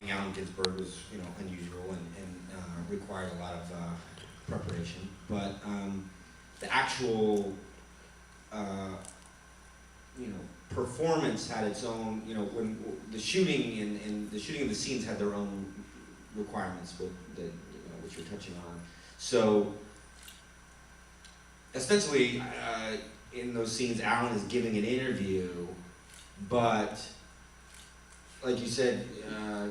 Alan Ginsberg was, unusual and required a lot of preparation. But the actual, performance had its own. When the shooting and the shooting of the scenes had their own requirements, which you're touching on. So essentially, in those scenes, Alan is giving an interview, but like you said,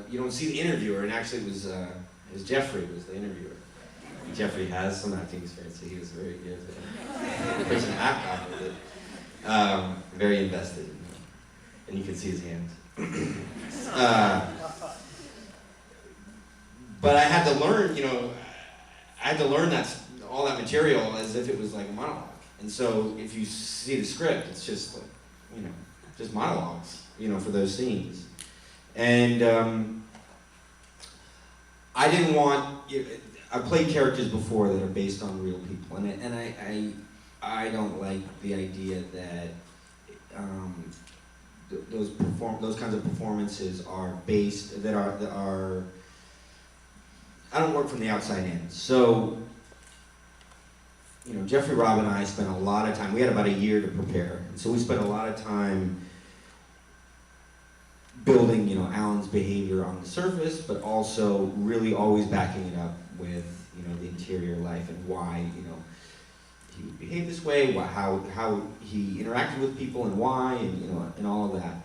you don't see the interviewer, and actually it was Jeffrey was the interviewer. Jeffrey has some acting experience, so he was very good. The person to act off of it, very invested, and you can see his hands. But I had to learn, all that material as if it was like a monologue. And so if you see the script, it's just like, just monologues, for those scenes. And I didn't want, I played characters before that are based on real people, and I don't like the idea that those kinds of performances are based, that are, I don't work from the outside in. So, Jeffrey, Rob, and I spent a lot of time, we had about a year to prepare, and so we spent a lot of time building, Alan's behavior on the surface, but also really always backing it up with, the interior life and why, he would behave this way, how he interacted with people and why, and all of that.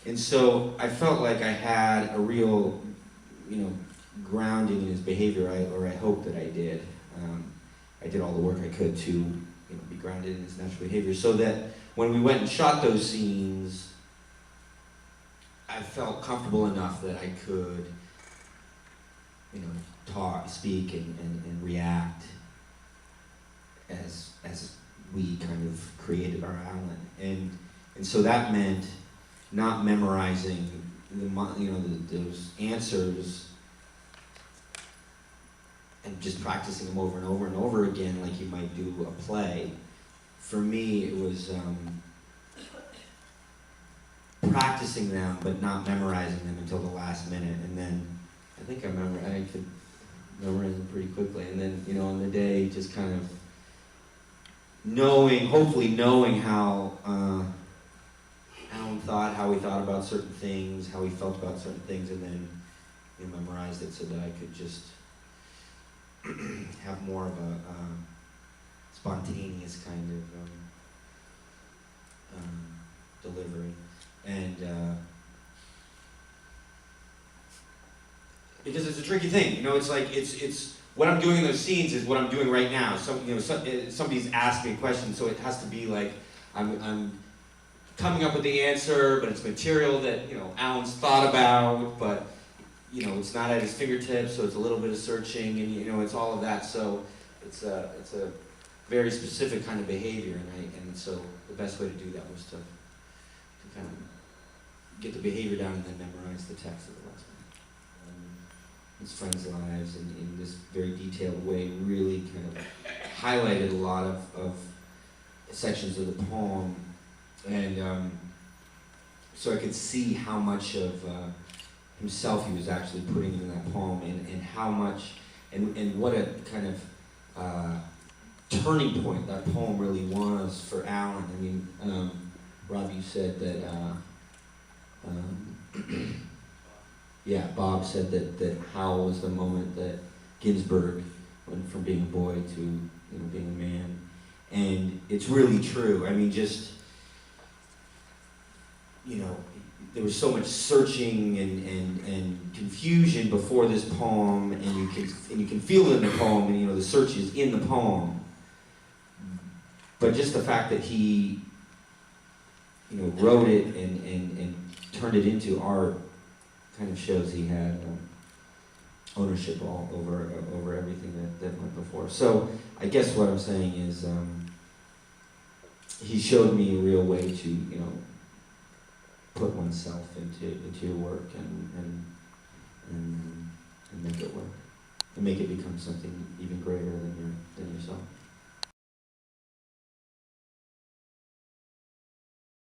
And so I felt like I had a real, grounding in his behavior, or I hope that I did. I did all the work I could to, be grounded in his natural behavior, so that when we went and shot those scenes, I felt comfortable enough that I could, talk, speak, and react as we kind of created our Alan. And so that meant not memorizing those answers and just practicing them over and over and over again like you might do a play. For me, it was practicing them but not memorizing them until the last minute, and then I think I could memorize them pretty quickly, and then on the day just kind of hopefully knowing how Alan thought, how he thought about certain things, how he felt about certain things, and then memorized it so that I could just have more of a spontaneous kind of delivery. And because it's a tricky thing, it's like it's what I'm doing in those scenes is what I'm doing right now. Somebody's asked me a question, so it has to be like I'm coming up with the answer, but it's material that Alan's thought about, but it's not at his fingertips, so it's a little bit of searching, and it's all of that. So it's a very specific kind of behavior, and so the best way to do that was to kind of get the behavior down and then memorize the text of the lesson. His friends' lives, and in this very detailed way, really kind of highlighted a lot of sections of the poem, and so I could see how much of himself he was actually putting in that poem, and how much, and what a kind of turning point that poem really was for Alan. I mean, Rob, you said that, yeah, Bob said that HOWL was the moment that Ginsberg went from being a boy to being a man, and it's really true. I mean, just there was so much searching and confusion before this poem, and you can feel it in the poem, and the search is in the poem. But just the fact that he wrote it and turned it into art kind of shows he had ownership all over everything that went before. So I guess what I'm saying is he showed me a real way to put oneself into your work and make it work, and make it become something even greater than yourself.